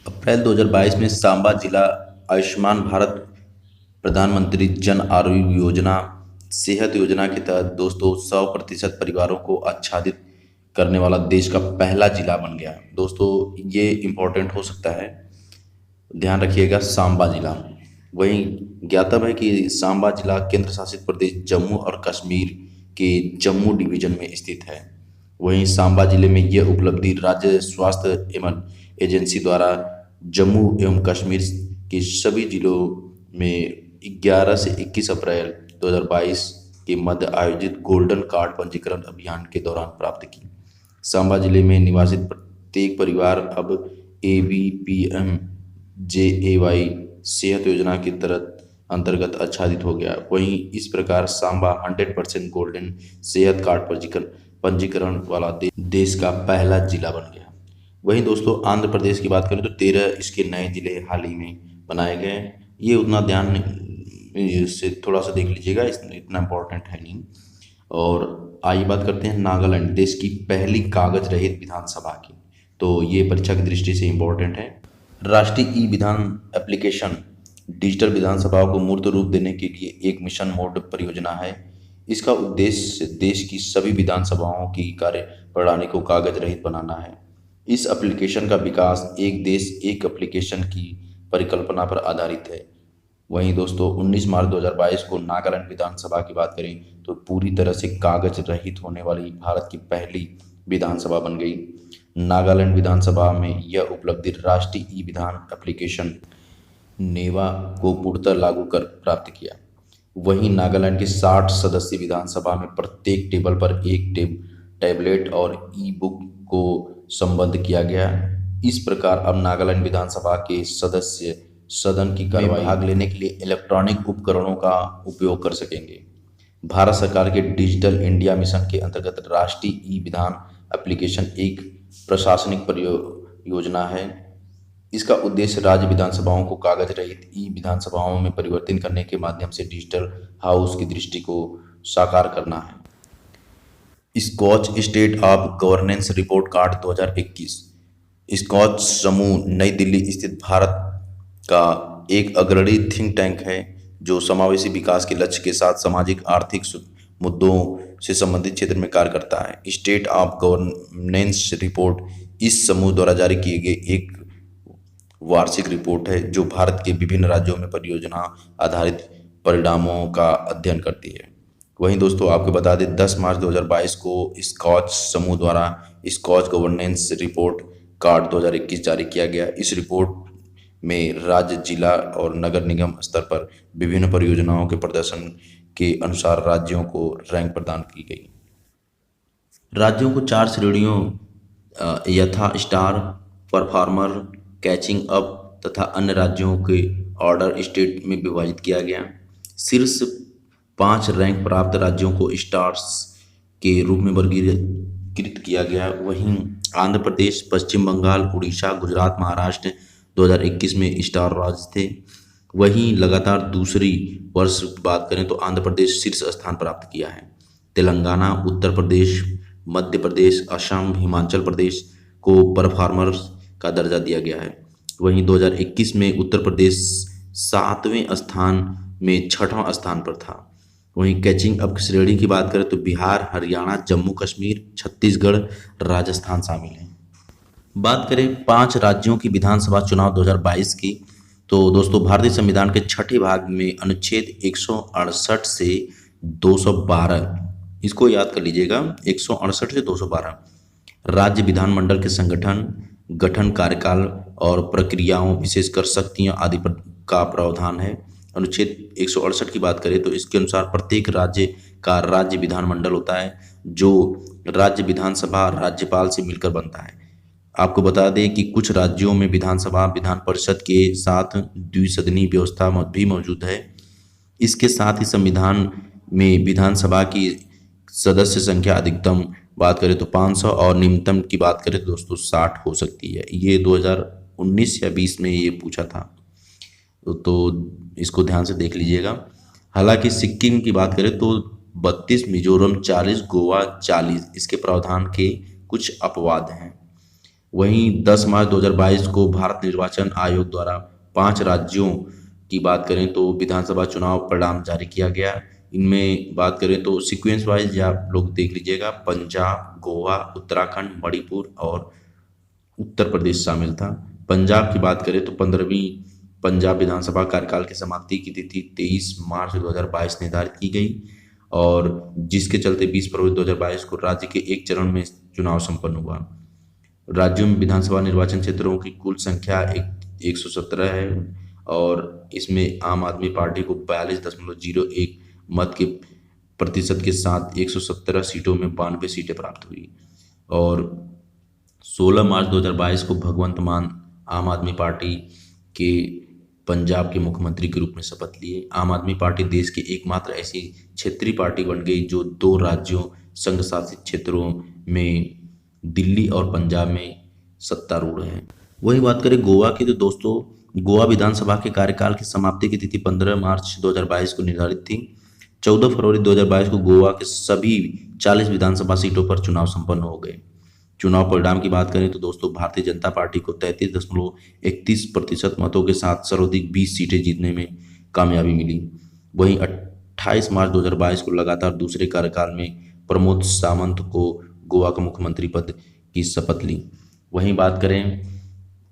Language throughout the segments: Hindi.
अप्रैल 2022 में सांबा जिला आयुष्मान भारत प्रधानमंत्री जन आरोग्य योजना सेहत योजना के तहत दोस्तों 100% परिवारों को आच्छादित करने वाला देश का पहला जिला बन गया। दोस्तों ये इम्पोर्टेंट हो सकता है, ध्यान रखिएगा। सांबा जिला, वहीं ज्ञातव्य है कि सांबा जिला केंद्र शासित प्रदेश जम्मू और कश्मीर के जम्मू डिवीजन में स्थित है। वहीं सांबा जिले में यह उपलब्धि राज्य स्वास्थ्य एवं एजेंसी द्वारा जम्मू एवं कश्मीर के सभी जिलों में 11 से 21 अप्रैल 2022 के मध्य आयोजित गोल्डन कार्ड पंजीकरण अभियान के दौरान प्राप्त की। सांबा जिले में निवासित प्रत्येक परिवार अब ABPM JAY सेहत योजना के तहत अंतर्गत आच्छादित हो गया। वहीं इस प्रकार सांबा 100% गोल्डन सेहत कार्ड पंजीकरण वाला देश का पहला जिला बन गया। वहीं दोस्तों आंध्र प्रदेश की बात करें तो 13 इसके नए जिले हाल ही में बनाए गए। ये उतना ध्यान से थोड़ा सा देख लीजिएगा, इतना इम्पोर्टेंट है नहीं। और आइए बात करते हैं नागालैंड, देश की पहली कागज रहित विधानसभा की। तो ये परीक्षा की दृष्टि से इम्पोर्टेंट है। राष्ट्रीय ई विधान एप्लीकेशन डिजिटल विधानसभाओं को मूर्त रूप देने के लिए एक मिशन मोड परियोजना है। इसका उद्देश्य देश की सभी विधानसभाओं की कार्य प्रणाली को कागज रहित बनाना है। इस एप्लीकेशन का विकास एक देश एक एप्लीकेशन की परिकल्पना पर आधारित है। वहीं दोस्तों 19 मार्च 2022 को नागालैंड विधानसभा की बात करें तो पूरी तरह से कागज रहित होने वाली भारत की पहली विधानसभा बन गई। नागालैंड विधानसभा में यह उपलब्धि राष्ट्रीय ई विधान एप्लीकेशन नेवा को पूर्णतः लागू कर प्राप्त किया। वहीं नागालैंड की 60 सदस्यीय विधानसभा में प्रत्येक टेबल पर एक टैबलेट और ई बुक को संबद्ध किया गया। इस प्रकार अब नागालैंड विधानसभा के सदस्य सदन की कार्यवाही भाग लेने के लिए इलेक्ट्रॉनिक उपकरणों का उपयोग कर सकेंगे। भारत सरकार के डिजिटल इंडिया मिशन के अंतर्गत राष्ट्रीय ई विधान एप्लीकेशन एक प्रशासनिक परियोजना है। इसका उद्देश्य राज्य विधानसभाओं को कागज रहित ई विधानसभाओं में परिवर्तित करने के माध्यम से डिजिटल हाउस की दृष्टि को साकार करना है। Skoch state of governance report card 2021 Skoch समूह नई दिल्ली स्थित भारत का एक अग्रणी थिंक टैंक है जो समावेशी विकास के लक्ष्य के साथ सामाजिक आर्थिक मुद्दों से संबंधित क्षेत्र में कार्य करता है। स्टेट ऑफ गवर्नेंस रिपोर्ट इस समूह द्वारा जारी किए गए एक वार्षिक रिपोर्ट है जो भारत के विभिन्न राज्यों में परियोजना आधारित परिणामों का अध्ययन करती है। वहीं दोस्तों आपको बता दें 10 मार्च 2022 को स्कॉच समूह द्वारा स्कॉच गवर्नेंस रिपोर्ट कार्ड 2021 जारी किया गया। इस रिपोर्ट में राज्य, जिला और नगर निगम स्तर पर विभिन्न परियोजनाओं के प्रदर्शन के अनुसार राज्यों को रैंक प्रदान की गई। राज्यों को 4 श्रेणियों यथा स्टार, परफॉर्मर, कैचिंग अप तथा अन्य राज्यों के ऑर्डर स्टेट में विभाजित किया गया। शीर्ष 5 रैंक प्राप्त राज्यों को स्टार्स के रूप में वर्गीकृत किया गया। वहीं आंध्र प्रदेश, पश्चिम बंगाल, उड़ीसा, गुजरात, महाराष्ट्र 2021 में स्टार राज्य थे। वहीं लगातार दूसरी वर्ष बात करें तो आंध्र प्रदेश शीर्ष स्थान प्राप्त किया है। तेलंगाना, उत्तर प्रदेश, मध्य प्रदेश, असम, हिमाचल प्रदेश को परफॉर्मर का दर्जा दिया गया है। वहीं 2021 में उत्तर प्रदेश 7वें स्थान में 6वां स्थान पर था। वहीं कैचिंग अप श्रेणी की बात करें तो बिहार, हरियाणा, जम्मू कश्मीर, छत्तीसगढ़, राजस्थान शामिल हैं। बात करें 5 राज्यों की विधानसभा चुनाव 2022 की तो दोस्तों भारतीय संविधान के 6ठे भाग में अनुच्छेद 168 से 212, इसको याद कर लीजिएगा, 168 से 212 राज्य विधानमंडल के संगठन, गठन, कार्यकाल और प्रक्रियाओं, विशेषकर शक्तियां आदि पर का प्रावधान है। अनुच्छेद 168 की बात करें तो इसके अनुसार प्रत्येक राज्य का राज्य विधानमंडल होता है जो राज्य विधानसभा राज्यपाल से मिलकर बनता है। आपको बता दें कि कुछ राज्यों में विधानसभा विधान परिषद के साथ द्विसदनीय व्यवस्था भी मौजूद है। इसके साथ ही संविधान में विधानसभा की सदस्य संख्या अधिकतम बात करें तो 500 और न्यूनतम की बात करें तो दोस्तों 60 हो सकती है। ये 2019 या 20 में ये पूछा था, तो इसको ध्यान से देख लीजिएगा। हालांकि सिक्किम की बात करें तो 32, मिजोरम 40, गोवा 40 इसके प्रावधान के कुछ अपवाद हैं। वहीं 10 मार्च 2022 को भारत निर्वाचन आयोग द्वारा 5 राज्यों की बात करें तो विधानसभा चुनाव परिणाम जारी किया गया। इनमें बात करें तो सीक्वेंस वाइज आप लोग देख लीजिएगा, पंजाब, गोवा, उत्तराखंड, मणिपुर और उत्तर प्रदेश शामिल था। पंजाब की बात करें तो 15वीं पंजाब विधानसभा कार्यकाल की समाप्ति की तिथि 23 मार्च 2022 निर्धारित की गई और जिसके चलते 20 फरवरी 2022 को राज्य के एक चरण में चुनाव संपन्न हुआ। राज्यों में विधानसभा निर्वाचन क्षेत्रों की कुल संख्या 117 है और इसमें आम आदमी पार्टी को 42.01 मत के प्रतिशत के साथ 117 सीटों में 92 सीटें प्राप्त हुई और 16 मार्च 2022 को भगवंत मान आम आदमी पार्टी के पंजाब के मुख्यमंत्री के रूप में शपथ लिए। आम आदमी पार्टी देश की एकमात्र ऐसी क्षेत्रीय पार्टी बन गई जो 2 राज्यों संघ शासित क्षेत्रों में दिल्ली और पंजाब में सत्तारूढ़ है। वही बात करें गोवा की तो दोस्तों गोवा विधानसभा के कार्यकाल की समाप्ति की तिथि 15 मार्च 2022 को निर्धारित थी। 14 फरवरी 2022 को गोवा के सभी 40 विधानसभा सीटों पर चुनाव संपन्न हो गए। चुनाव परिणाम की बात करें तो दोस्तों भारतीय जनता पार्टी को 33.31% मतों के साथ सर्वाधिक 20 सीटें जीतने में कामयाबी मिली। वहीं 28 मार्च 2022 को लगातार दूसरे कार्यकाल में प्रमोद सावंत को गोवा का मुख्यमंत्री पद की शपथ ली। वहीं बात करें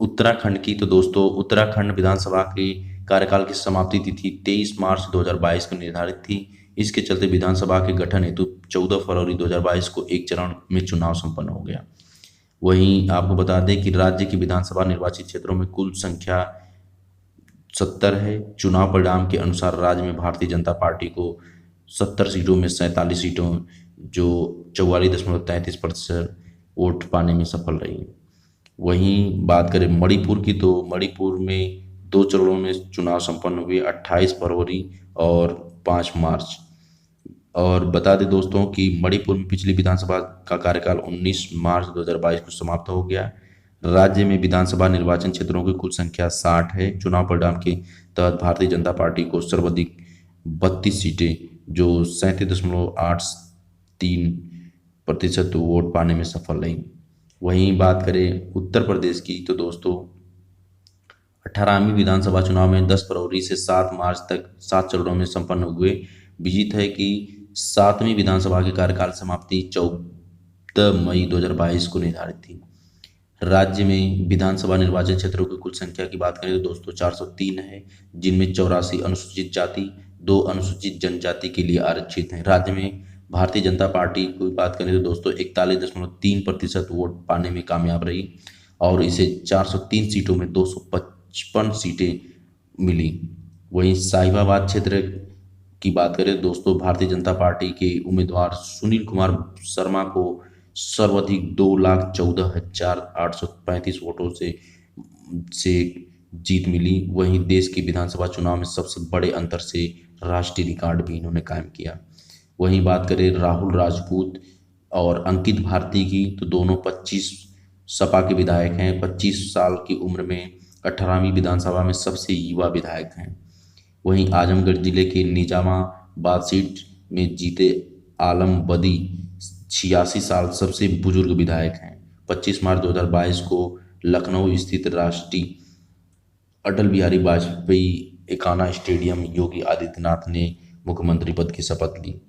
उत्तराखंड की तो दोस्तों उत्तराखंड विधानसभा के कार्यकाल की समाप्ति तिथि 23 मार्च 2022 को निर्धारित थी। इसके चलते विधानसभा के गठन हेतु 14 फरवरी 2022 को एक चरण में चुनाव संपन्न हो गया। वहीं आपको बता दें कि राज्य की विधानसभा निर्वाचित क्षेत्रों में कुल संख्या 70 है। चुनाव परिणाम के अनुसार राज्य में भारतीय जनता पार्टी को 70 सीटों में 47 सीटों जो 44.33% वोट पाने में सफल रही। वहीं बात करें मणिपुर की तो मणिपुर में 2 चरणों में चुनाव संपन्न हुए 28 फरवरी और 5 मार्च। और बता दें दोस्तों कि मणिपुर में पिछली विधानसभा का कार्यकाल 19 मार्च 2022 को समाप्त हो गया। राज्य में विधानसभा निर्वाचन क्षेत्रों की कुल संख्या 60 है। चुनाव परिणाम के तहत भारतीय जनता पार्टी को सर्वाधिक 32 सीटें जो 37.83% वोट पाने में सफल रही। वहीं बात करें उत्तर प्रदेश की तो दोस्तों 18वीं विधानसभा चुनाव में 10 फरवरी से 7 मार्च तक 7 चरणों में संपन्न हुए। विदित है कि 7वीं विधानसभा के कार्यकाल समाप्ति 14 मई 2022 को निर्धारित थी। राज्य में विधानसभा निर्वाचन क्षेत्रों की कुल संख्या की बात करें तो दोस्तों 403 है, जिनमें 84 अनुसूचित जाति, 2 अनुसूचित जनजाति के लिए आरक्षित हैं। राज्य में भारतीय जनता पार्टी की बात करें तो दोस्तों 41.3% वोट पाने में कामयाब रही और इसे 403 सीटों में 255 सीटें मिली। वहीं साहिबाबाद क्षेत्र की बात करें दोस्तों भारतीय जनता पार्टी के उम्मीदवार सुनील कुमार शर्मा को सर्वाधिक 2,14,835 वोटों से जीत मिली। वहीं देश के विधानसभा चुनाव में सबसे बड़े अंतर से राष्ट्रीय रिकॉर्ड भी इन्होंने कायम किया। वहीं बात करें राहुल राजपूत और अंकित भारती की तो दोनों 25 सपा के विधायक हैं। 25 साल की उम्र में 18वीं विधानसभा में सबसे युवा विधायक हैं। वहीं आजमगढ़ जिले के निजामाबाद सीट में जीते आलम बदी 86 साल सबसे बुजुर्ग विधायक हैं। 25 मार्च 2022 को लखनऊ स्थित राष्ट्रीय अटल बिहारी वाजपेयी एकाना स्टेडियम में योगी आदित्यनाथ ने मुख्यमंत्री पद की शपथ ली।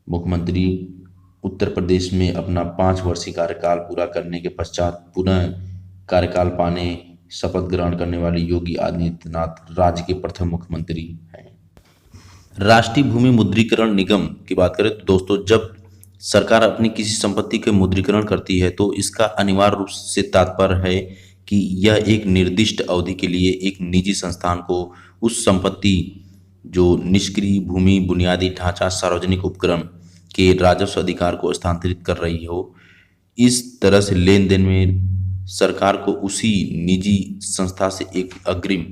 मुख्यमंत्री उत्तर प्रदेश में अपना 5 वर्षीय कार्यकाल पूरा करने के पश्चात पुनः कार्यकाल पाने शपथ ग्रहण करने वाले योगी आदित्यनाथ राज्य के प्रथम मुख्यमंत्री हैं। राष्ट्रीय भूमि मुद्रीकरण निगम की बात करें तो दोस्तों जब सरकार अपनी किसी संपत्ति के मुद्रीकरण करती है तो इसका अनिवार्य रूप से तात्पर्य है कि यह एक निर्दिष्ट अवधि के लिए एक निजी संस्थान को उस संपत्ति जो निष्क्रिय भूमि, बुनियादी ढांचा, सार्वजनिक उपक्रम के राजस्व अधिकार को स्थानांतरित कर रही हो। इस तरह से लेन देन में सरकार को उसी निजी संस्था से एक अग्रिम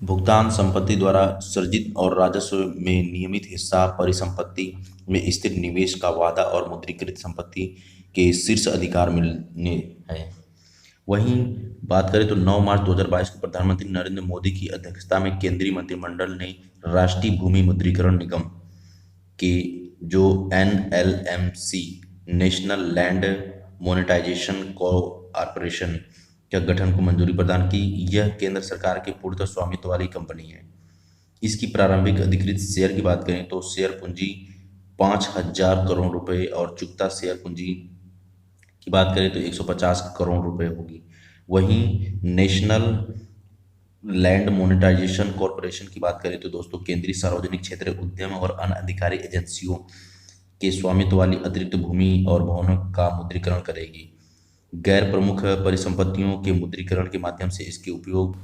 भुगतान संपत्ति द्वारा सर्जित और राजस्व में नियमित हिस्सा परिसंपत्ति में स्थिर निवेश का वादा और मुद्रीकृत संपत्ति के शीर्ष अधिकार मिलने हैं। वहीं बात करें तो 9 मार्च 2022 को प्रधानमंत्री नरेंद्र मोदी की अध्यक्षता में केंद्रीय मंत्रिमंडल ने राष्ट्रीय भूमि मुद्रीकरण निगम के जो NLMC national land monetisation corporation का गठन को मंजूरी प्रदान की। यह केंद्र सरकार के पूर्णतः स्वामित्व वाली कंपनी है। इसकी प्रारंभिक अधिकृत शेयर की बात करें तो शेयर पूंजी 5,000 करोड़ रुपए और चुकता शेयर पूंजी की बात करें तो 150 करोड़ रुपए होगी। वहीं नेशनल लैंड मोनेटाइजेशन कॉरपोरेशन की बात करें तो दोस्तों केंद्रीय सार्वजनिक क्षेत्र उद्यम और अनाधिकारी एजेंसियों के स्वामित्व वाली अतिरिक्त भूमि और भवनों का मुद्रीकरण करेगी। गैर प्रमुख परिसंपत्तियों के मुद्रीकरण के माध्यम से इसके उपयोग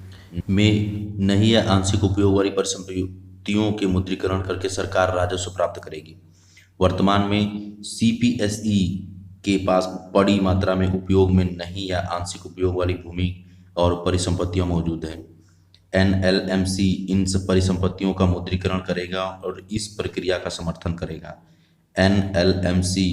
में नहीं या आंशिक उपयोग वाली परिसंपत्तियों के मुद्रीकरण करके सरकार राजस्व प्राप्त करेगी। वर्तमान में सीपीएसई के पास बड़ी मात्रा में उपयोग में नहीं या आंशिक उपयोग वाली भूमि और परिसंपत्तियां मौजूद हैं। एनएलएमसी इन सब परिसंपत्तियों का मुद्रीकरण करेगा और इस प्रक्रिया का समर्थन करेगा। एनएलएमसी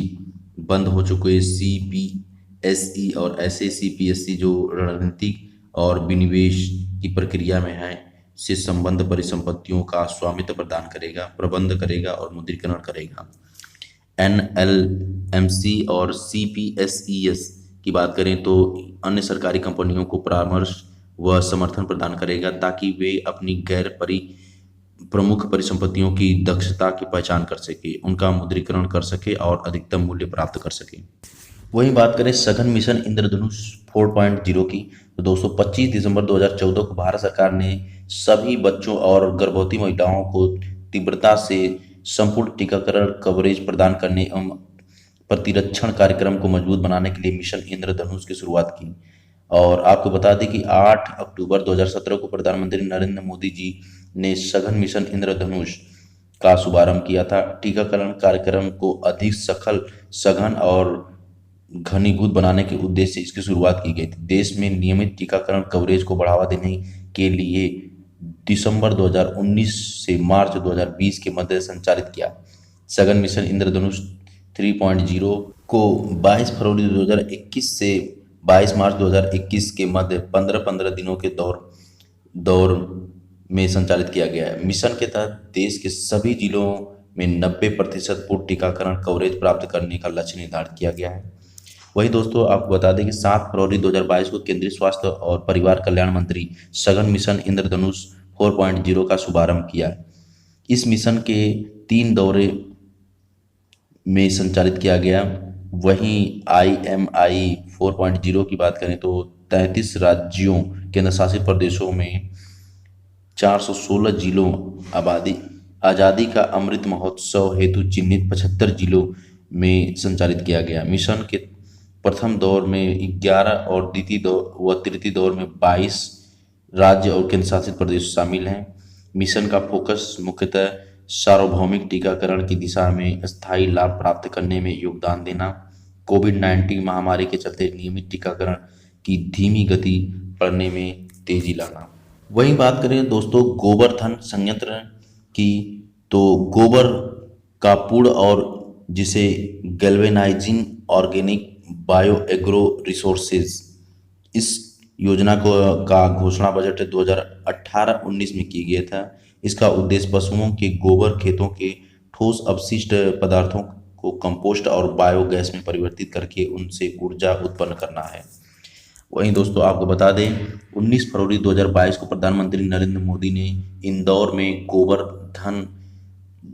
बंद हो चुके सीपीएसई और ऐसे सीपीएसई जो रणनीतिक और विनिवेश की प्रक्रिया में है से संबद्ध परिसंपत्तियों का स्वामित्व प्रदान करेगा, प्रबंध करेगा और मुद्रीकरण करेगा। एनएलएमसी और सीपीएसईएस की बात करें तो अन्य सरकारी कंपनियों को परामर्श व समर्थन प्रदान करेगा ताकि वे अपनी प्रमुख परिसंपत्तियों की दक्षता की पहचान कर सके, उनका मुद्रीकरण कर सके और अधिकतम मूल्य प्राप्त कर सके। वहीं बात करें सघन मिशन इंद्रधनुष 4.0 की तो दोस्तों 25 दिसंबर 2014 को भारत सरकार ने सभी बच्चों और गर्भवती महिलाओं को तीव्रता से संपूर्ण टीकाकरण कवरेज प्रदान करने एवं प्रतिरक्षण कार्यक्रम को मजबूत बनाने के लिए मिशन इंद्रधनुष की शुरुआत की। और आपको बता दें कि 8 अक्टूबर 2017 को प्रधानमंत्री नरेंद्र मोदी जी ने सघन मिशन इंद्रधनुष का शुभारंभ किया था। टीकाकरण कार्यक्रम को अधिक सघन और घनीभूत बनाने के उद्देश्य से इसकी शुरुआत की गई थी। देश में नियमित टीकाकरण कवरेज को बढ़ावा देने के लिए दिसंबर 2019 से मार्च 2020 के मध्य संचालित किया। सघन मिशन इंद्रधनुष 3.0 को 22 फरवरी 2021 से 22 मार्च 2021 के मध्य 15-15 दिनों के दौर में संचालित किया गया है। मिशन के तहत देश के सभी जिलों में 90% पूर्ण टीकाकरण कवरेज प्राप्त करने का लक्ष्य निर्धारित किया गया है। वही दोस्तों आपको बता दें कि 7 फरवरी 2022 को केंद्रीय स्वास्थ्य और परिवार कल्याण मंत्री सघन मिशन इंद्रधनुष 4.0 का शुभारंभ किया। इस मिशन के 3 दौरे में संचालित किया गया। वहीं IMI 4.0 की बात करें तो 33 राज्यों केंद्र शासित प्रदेशों में 416 जिलों आज़ादी का अमृत महोत्सव हेतु चिन्हित 75 जिलों में संचालित किया गया। मिशन के प्रथम दौर में 11 और तृतीय दौर में 22 राज्य और केंद्र शासित प्रदेश शामिल हैं। मिशन का फोकस मुख्यतः सार्वभौमिक टीकाकरण की दिशा में स्थायी लाभ प्राप्त करने में योगदान देना, कोविड-19 महामारी के चलते नियमित टीकाकरण की धीमी गति बढ़ने में तेजी लाना। वहीं बात करें दोस्तों गोबरधन संयंत्र की तो गोबर का पुड़ और जिसे galvanising organic bio agro resources इस योजना का घोषणा बजट 2018-19 में किया गया था। इसका उद्देश्य पशुओं के गोबर खेतों के ठोस अपशिष्ट पदार्थों को कंपोस्ट और बायोगैस में परिवर्तित करके उनसे ऊर्जा उत्पन्न करना है। वहीं दोस्तों आपको बता दें 19 फरवरी 2022 को प्रधानमंत्री नरेंद्र मोदी ने इंदौर में गोबरधन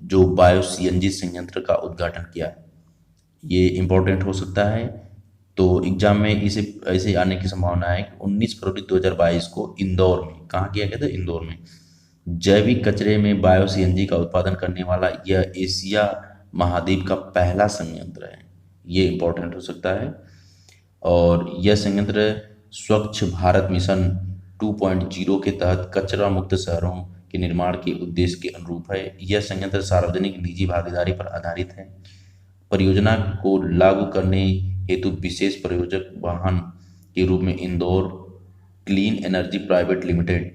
जो बायो CNG संयंत्र का उद्घाटन किया। ये इम्पोर्टेंट हो सकता है तो एग्जाम में इसे ऐसे आने की संभावना है कि 19 फरवरी 2022 को इंदौर में, कहाँ किया गया था, इंदौर में जैविक कचरे में बायो CNG का उत्पादन करने वाला यह एशिया महाद्वीप का पहला संयंत्र है। ये इम्पोर्टेंट हो सकता है। और यह संयंत्र स्वच्छ भारत मिशन 2.0 के तहत कचरा मुक्त शहरों के निर्माण के उद्देश्य के अनुरूप है। यह संयंत्र सार्वजनिक निजी भागीदारी पर आधारित है। परियोजना को लागू करने हेतु विशेष प्रयोजक वाहन के रूप में Indore clean energy private limited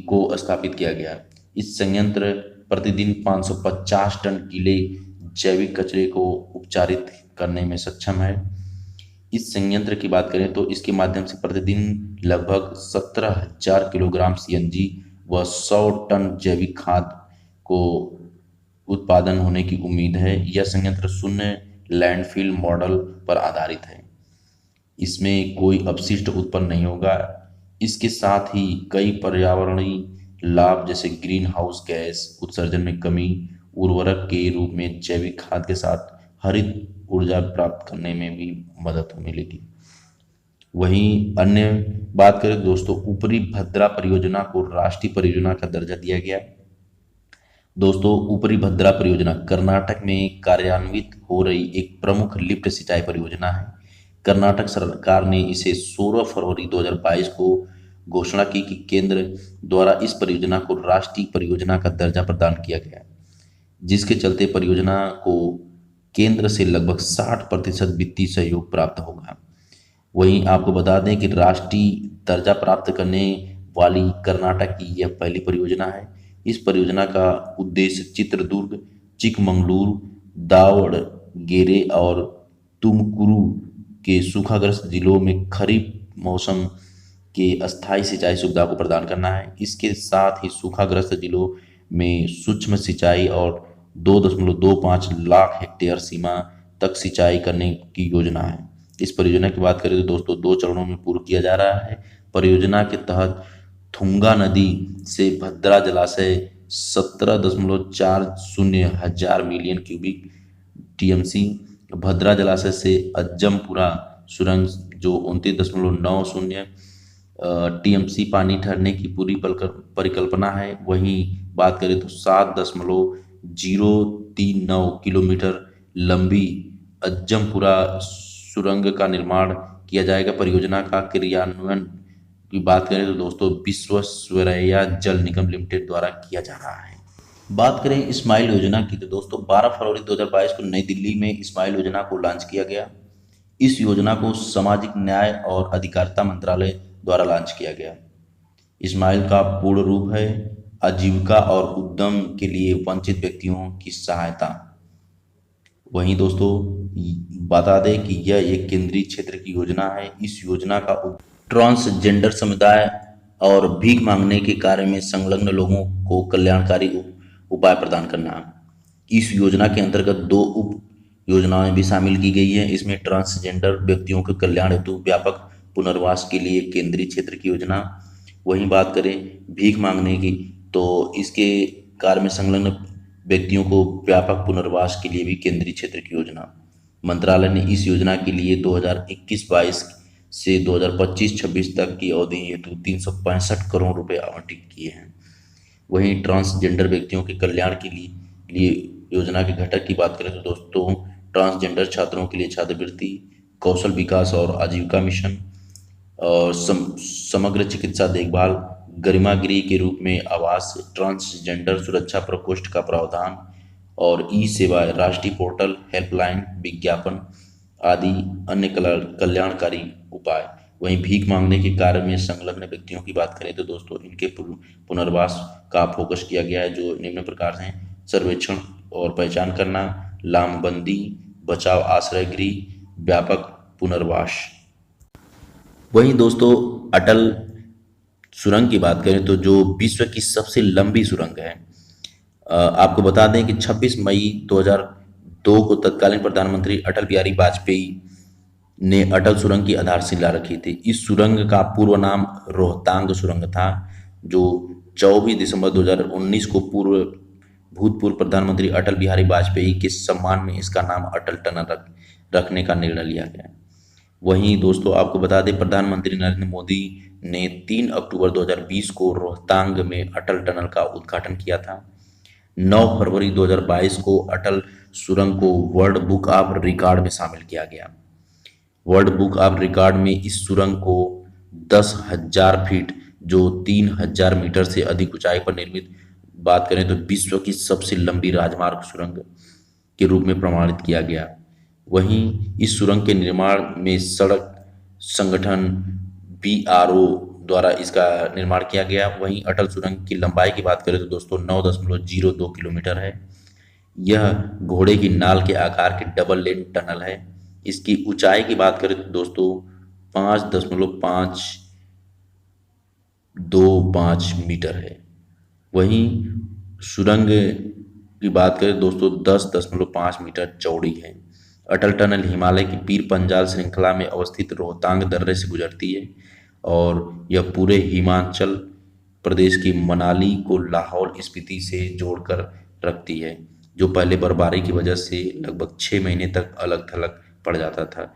को स्थापित किया गया। इस संयंत्र प्रतिदिन 550 टन गीले जैविक कचरे को उपचारित करने में सक्षम है। इस संयंत्र की बात करें तो इसके माध्यम से प्रतिदिन लगभग 17,000 किलोग्राम CNG व 100 टन जैविक खाद को उत्पादन होने की उम्मीद है। यह संयंत्र शून्य लैंडफिल मॉडल पर आधारित है। इसमें कोई अपशिष्ट उत्पन्न नहीं होगा। इसके साथ ही कई पर्यावरणीय लाभ जैसे ग्रीन हाउस गैस उत्सर्जन में कमी, उर्वरक के रूप में जैविक खाद के साथ हरित ऊर्जा प्राप्त करने में भी मदद मिलेगी। वहीं अन्य बात करें तो दोस्तों, ऊपरी भद्रा परियोजना को राष्ट्रीय परियोजना का दर्जा दिया गया। दोस्तों, ऊपरी भद्रा परियोजना कर्नाटक में कार्यान्वित हो रही एक प्रमुख लिफ्ट सिंचाई परियोजना है। कर्नाटक सरकार ने इसे 16 फरवरी 2022 को घोषणा की कि केंद्र द्वारा इस परियोजना को राष्ट्रीय परियोजना का दर्जा प्रदान किया गया, जिसके चलते परियोजना को केंद्र से लगभग 60% वित्तीय सहयोग प्राप्त होगा। वहीं आपको बता दें कि राष्ट्रीय दर्जा प्राप्त करने वाली कर्नाटक की यह पहली परियोजना है। इस परियोजना का उद्देश्य चित्रदुर्ग, चिकमंगलुरु, दावणगेरे और तुमकुरू के सूखाग्रस्त जिलों में खरीफ मौसम के अस्थायी सिंचाई सुविधा को प्रदान करना है। इसके साथ ही सूखाग्रस्त जिलों में सूक्ष्म सिंचाई और 2.25 लाख हेक्टेयर सीमा तक सिंचाई करने की योजना है। इस परियोजना की बात करें तो दोस्तों 2 चरणों में पूर्ण किया जा रहा है। परियोजना के तहत तुंगा नदी से भद्रा जलाशय 17.40 हजार मिलियन क्यूबिक टीएमसी, भद्रा जलाशय से अज्जमपुरा सुरंग जो 29.90 टीएमसी पानी ठहरने की पूरी परिकल्पना है। वहीं बात करें तो 7.039 किलोमीटर लंबी अज्जमपुरा सुरंग का निर्माण किया जाएगा। परियोजना का क्रियान्वयन की बात करें तो दोस्तों विश्वेश्वरैया जल निगम लिमिटेड द्वारा किया जा रहा है। बात करें स्माइल योजना की तो दोस्तों 12 फरवरी 2022 को नई दिल्ली में स्माइल योजना को लॉन्च किया गया। इस योजना को सामाजिक न्याय और अधिकारिता मंत्रालय द्वारा लॉन्च किया गया। स्माइल का पूर्ण रूप है आजीविका और उद्यम के लिए वंचित व्यक्तियों की सहायता। वहीं दोस्तों बता दें कि यह एक केंद्रीय क्षेत्र की योजना है। इस योजना का ट्रांसजेंडर समुदाय और भीख मांगने के कार्य में संलग्न लोगों को कल्याणकारी उपाय प्रदान करना। इस योजना के अंतर्गत 2 उप योजनाएं भी शामिल की गई हैं। इसमें ट्रांसजेंडर व्यक्तियों के कल्याण हेतु व्यापक पुनर्वास के लिए केंद्रीय क्षेत्र की योजना। वहीं बात करें भीख मांगने की तो इसके कार्य में संलग्न व्यक्तियों को व्यापक पुनर्वास के लिए भी केंद्रीय क्षेत्र की योजना। मंत्रालय ने इस योजना के लिए 2021-22 से 2025-26 तक की अवधि हेतु 365 करोड़ रुपए आवंटित किए हैं। वहीं ट्रांसजेंडर व्यक्तियों के कल्याण के लिए योजना के घटक की बात करें तो दोस्तों ट्रांसजेंडर छात्रों के लिए छात्रवृत्ति, कौशल विकास और आजीविका मिशन और समग्र चिकित्सा देखभाल, गरिमागिरी के रूप में आवास, ट्रांसजेंडर सुरक्षा प्रकोष्ठ का प्रावधान और ई सेवाएं, राष्ट्रीय पोर्टल, हेल्पलाइन, विज्ञापन आदि अन्य कल्याणकारी उपाय। वहीं भीख मांगने के कार्य में संलग्न व्यक्तियों की बात करें तो दोस्तों इनके पुनर्वास का फोकस किया गया है जो निम्न प्रकार से सर्वेक्षण और पहचान करना, लामबंदी, बचाव आश्रय गृह, व्यापक पुनर्वास। वहीं दोस्तों अटल सुरंग की बात करें तो जो विश्व की सबसे लंबी सुरंग है। आपको बता दें कि 26 मई 2002 को तत्कालीन प्रधानमंत्री अटल बिहारी वाजपेयी ने अटल सुरंग की आधारशिला रखी थी। इस सुरंग का पूर्व नाम रोहतांग सुरंग था, जो 24 दिसंबर 2019 को भूतपूर्व प्रधानमंत्री अटल बिहारी वाजपेयी के सम्मान में इसका नाम अटल टनल रखने का निर्णय लिया गया। वहीं दोस्तों आपको बता दें प्रधानमंत्री नरेंद्र मोदी ने 3 अक्टूबर 2020 को रोहतांग में अटल टनल का उद्घाटन किया था। 9 फरवरी 2022 को अटल सुरंग को वर्ल्ड बुक ऑफ रिकॉर्ड में शामिल किया गया। वर्ल्ड बुक ऑफ रिकॉर्ड में इस सुरंग को 10,000 फीट जो 3,000 मीटर से अधिक ऊंचाई पर निर्मित बात करें तो विश्व की सबसे लंबी राजमार्ग सुरंग के रूप में प्रमाणित किया गया। वहीं इस सुरंग के निर्माण में सड़क संगठन BRO द्वारा इसका निर्माण किया गया। वहीं अटल सुरंग की लंबाई की बात करें तो दोस्तों 9.02 किलोमीटर है। यह घोड़े की नाल के आकार के डबल लेन टनल है। इसकी ऊंचाई की बात करें तो दोस्तों 5.525 मीटर है। वहीं सुरंग की बात करें दोस्तों 10.5 मीटर चौड़ी है। अटल टनल हिमालय की पीर पंजाल श्रृंखला में अवस्थित रोहतांग दर्रे से गुजरती है और यह पूरे हिमाचल प्रदेश की मनाली को लाहौल स्पीति से जोड़कर रखती है, जो पहले बर्फबारी की वजह से लगभग 6 महीने तक अलग थलग पड़ जाता था।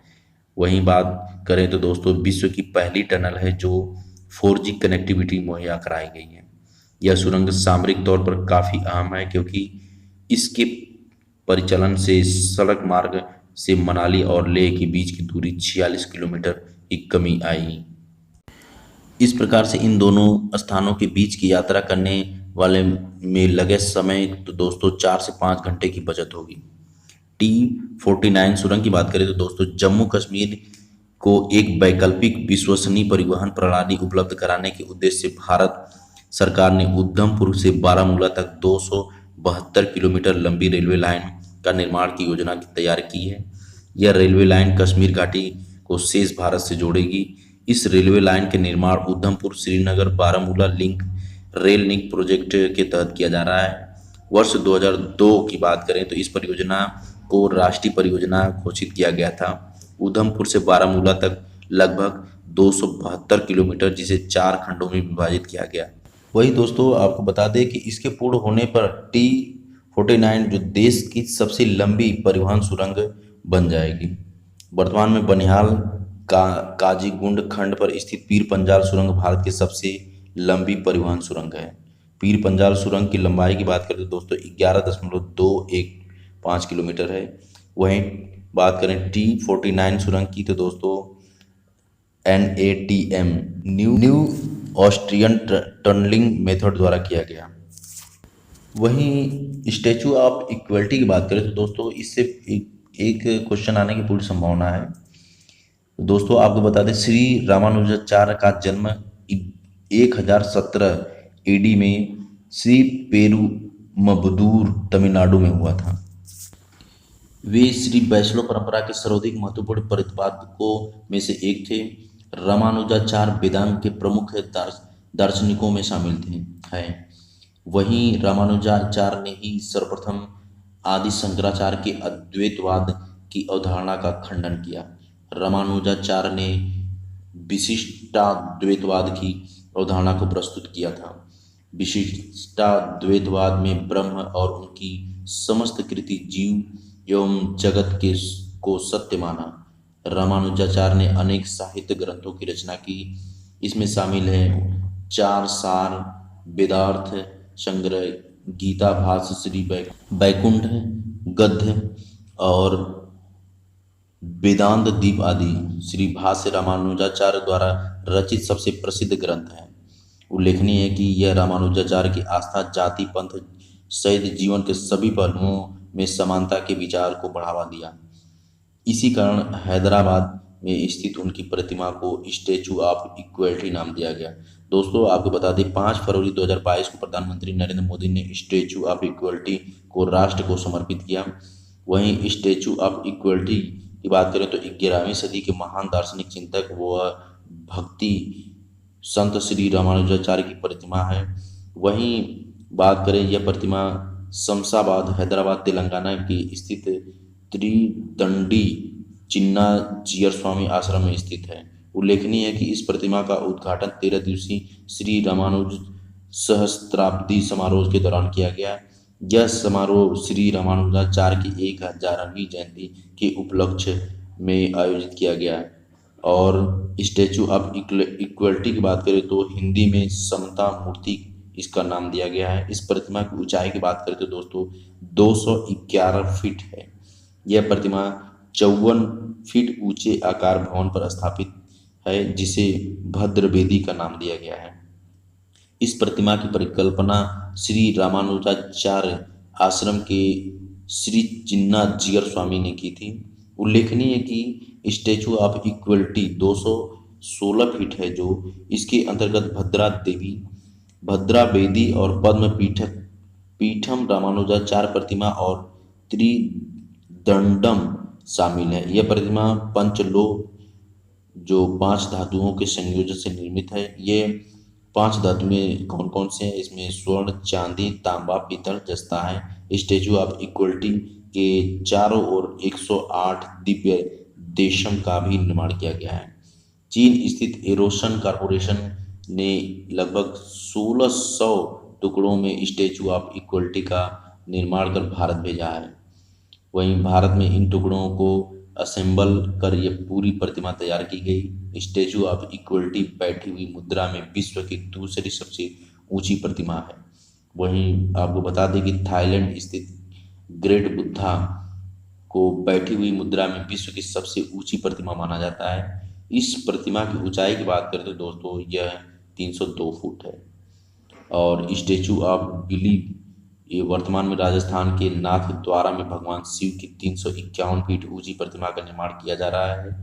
वहीं बात करें तो दोस्तों विश्व की पहली टनल है जो 4G कनेक्टिविटी मुहैया कराई गई है। यह सुरंग सामरिक तौर पर काफ़ी अहम है क्योंकि इसके परिचालन से सड़क मार्ग से मनाली और लेह के बीच की दूरी 46 किलोमीटर की कमी आई। इस प्रकार से इन दोनों स्थानों के बीच की यात्रा करने वाले में लगे समय तो दोस्तों 4 से 5 घंटे की बचत होगी। T49 सुरंग की बात करें तो दोस्तों जम्मू कश्मीर को एक वैकल्पिक विश्वसनीय परिवहन प्रणाली उपलब्ध कराने के उद्देश्य से भारत सरकार ने उधमपुर से बारामूला तक 272 किलोमीटर लंबी रेलवे लाइन का निर्माण की योजना की तैयार की है। यह रेलवे लाइन कश्मीर घाटी को शेष भारत से जोड़ेगी। इस रेलवे लाइन के निर्माण Udhampur Srinagar Baramulla rail link project के तहत किया जा रहा है। वर्ष 2002 की बात करें तो इस परियोजना को राष्ट्रीय परियोजना घोषित किया गया था। उधमपुर से बारामूला तक लगभग 272 किलोमीटर, जिसे 4 खंडों में विभाजित किया गया। वही दोस्तों आपको बता दें कि इसके पूर्ण होने पर T49 जो देश की सबसे लंबी परिवहन सुरंग बन जाएगी। वर्तमान में बनिहाल काजीगुंड खंड पर स्थित पीर पंजाल सुरंग भारत की सबसे लंबी परिवहन सुरंग है। पीर पंजाल सुरंग की लंबाई की बात करें तो दोस्तों 11.215 किलोमीटर है। वहीं बात करें T49 सुरंग की तो दोस्तों NATM new Austrian tunnelling method द्वारा किया गया। वहीं स्टैचू ऑफ इक्वलिटी की बात करें तो दोस्तों इससे एक क्वेश्चन आने की पूरी संभावना है। दोस्तों आपको बता दें श्री रामानुजाचार्य का जन्म 1017 AD में श्री पेरुमबदूर तमिलनाडु में हुआ था। वे श्री वैष्णव परंपरा के सर्वाधिक महत्वपूर्ण प्रतिपादकों में से एक थे। रामानुजाचार्य वेदांत के प्रमुख दार्शनिकों में शामिल थे। वहीं रामानुजाचार्य ने ही सर्वप्रथम आदि शंकराचार्य के अद्वैतवाद की अवधारणा का खंडन किया। रामानुजाचार्य ने विशिष्टाद्वैतवाद की अवधारणा को प्रस्तुत किया था। विशिष्टाद्वैतवाद में ब्रह्म और उनकी समस्त कृति जीव एवं जगत को सत्य माना। रामानुजाचार्य ने अनेक साहित्य ग्रंथों की रचना की। इसमें शामिल है 4 सार, वेदार्थ संग्रह, गीता भाष्य, श्री वैकुंठ गद्य और वेदांत दीप आदि श्री भाष्य रामानुजाचार्य द्वारा रचित सबसे प्रसिद्ध ग्रंथ है। उल्लेखनीय है कि यह रामानुजाचार्य की आस्था, जाति, पंथ सहित जीवन के सभी पहलुओं में समानता के विचार को बढ़ावा दिया। इसी कारण हैदराबाद में स्थित उनकी प्रतिमा को स्टैचू ऑफ इक्वलिटी नाम दिया गया। दोस्तों आपको बता दें 5 फरवरी 2022 को प्रधानमंत्री नरेंद्र मोदी ने स्टैचू ऑफ इक्वलिटी को राष्ट्र को समर्पित किया। वहीं स्टैचू ऑफ इक्वलिटी की बात करें तो 11वीं सदी के महान दार्शनिक चिंतक व भक्ति संत श्री रामानुजाचार्य की प्रतिमा है। वहीं बात करें यह प्रतिमा शमशाबाद हैदराबाद तेलंगाना की स्थित त्रिदंडी चिन्ना जियर स्वामी आश्रम में स्थित है। उल्लेखनीय है कि इस प्रतिमा का उद्घाटन 13 दिवसीय श्री रामानुज सहस्त्राब्दी समारोह के दौरान किया गया। यह समारोह श्री रामानुजाचार्य की 1000वीं जयंती के उपलक्ष्य में आयोजित किया गया। और स्टैचू ऑफ इक्वलिटी की बात करें तो हिंदी में समता मूर्ति इसका नाम दिया गया है। इस प्रतिमा की ऊंचाई की बात करें तो दोस्तों 211 फीट है। यह प्रतिमा 54 फीट ऊंचे आकार भवन पर स्थापित है, जिसे भद्रवेदी का नाम दिया गया है। इस प्रतिमा की परिकल्पना श्री रामानुजाचार्य आश्रम के श्री चिन्ना जियर स्वामी ने की थी। उल्लेखनीय है कि स्टैचू ऑफ इक्वलिटी 216 फीट है, जो इसके अंतर्गत भद्रा वेदी और पद्म पीठम रामानुजाचार्य प्रतिमा और त्रिदंडम शामिल है। यह प्रतिमा पंचलोह जो 5 धातुओं के संयोजन से निर्मित है। ये 5 धातुएं कौन कौन से हैं? इसमें स्वर्ण, चांदी, तांबा, पीतल, जस्ता है। स्टैचू ऑफ इक्वलिटी के चारों ओर 108 दिव्य देशम का भी निर्माण किया गया है। चीन स्थित एरोसन कॉरपोरेशन ने लगभग 1600 टुकड़ों में स्टैचू ऑफ इक्वलिटी का निर्माण कर भारत भेजा है। वहीं भारत में इन टुकड़ों को असेंबल कर यह पूरी प्रतिमा तैयार की गई। स्टैचू ऑफ इक्वलिटी बैठी हुई मुद्रा में विश्व की दूसरी सबसे ऊंची प्रतिमा है। वहीं आपको बता दें कि थाईलैंड स्थित ग्रेट बुद्धा को बैठी हुई मुद्रा में विश्व की सबसे ऊंची प्रतिमा माना जाता है। इस प्रतिमा की ऊंचाई की बात करें तो दोस्तों यह 302 फुट है। और स्टैचू ऑफ बिलीफ ये वर्तमान में राजस्थान के नाथ द्वारा में भगवान शिव की 351 फीट ऊंची प्रतिमा का निर्माण किया जा रहा है।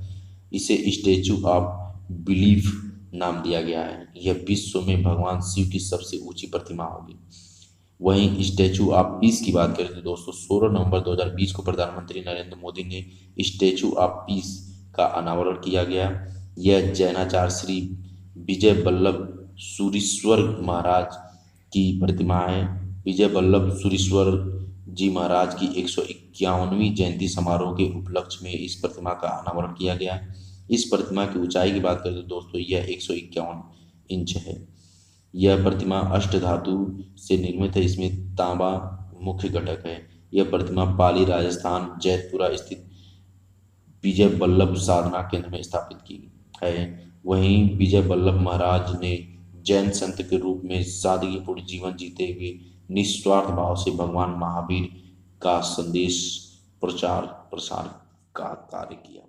इसे स्टैचू ऑफ बिलीफ नाम दिया गया है। यह विश्व में भगवान शिव की सबसे ऊंची प्रतिमा होगी। वहीं स्टैचू ऑफ पीस की बात करें तो दोस्तों 16 नवंबर 2020 को प्रधानमंत्री नरेंद्र मोदी ने स्टैचू ऑफ पीस का अनावरण किया गया। यह जैनाचार्य श्री विजय वल्लभ सूरीश्वर महाराज की प्रतिमा है। विजय वल्लभ सूरीश्वर जी महाराज की 151वीं जयंती समारोह के उपलक्ष्य में इस प्रतिमा का अनावरण किया गया। इस प्रतिमा की ऊंचाई की बात करें तो दोस्तों यह 151 इंच है। यह प्रतिमा अष्ट धातु से निर्मित है। इसमें तांबा मुख्य घटक है। यह प्रतिमा पाली राजस्थान जैतपुरा स्थित विजय वल्लभ साधना केंद्र में स्थापित की है। वहीं विजय वल्लभ महाराज ने जैन संत के रूप में सादगीपूर्ण जीवन जीते हुए निस्वार्थ भाव से भगवान महावीर का संदेश प्रचार प्रसार का कार्य किया।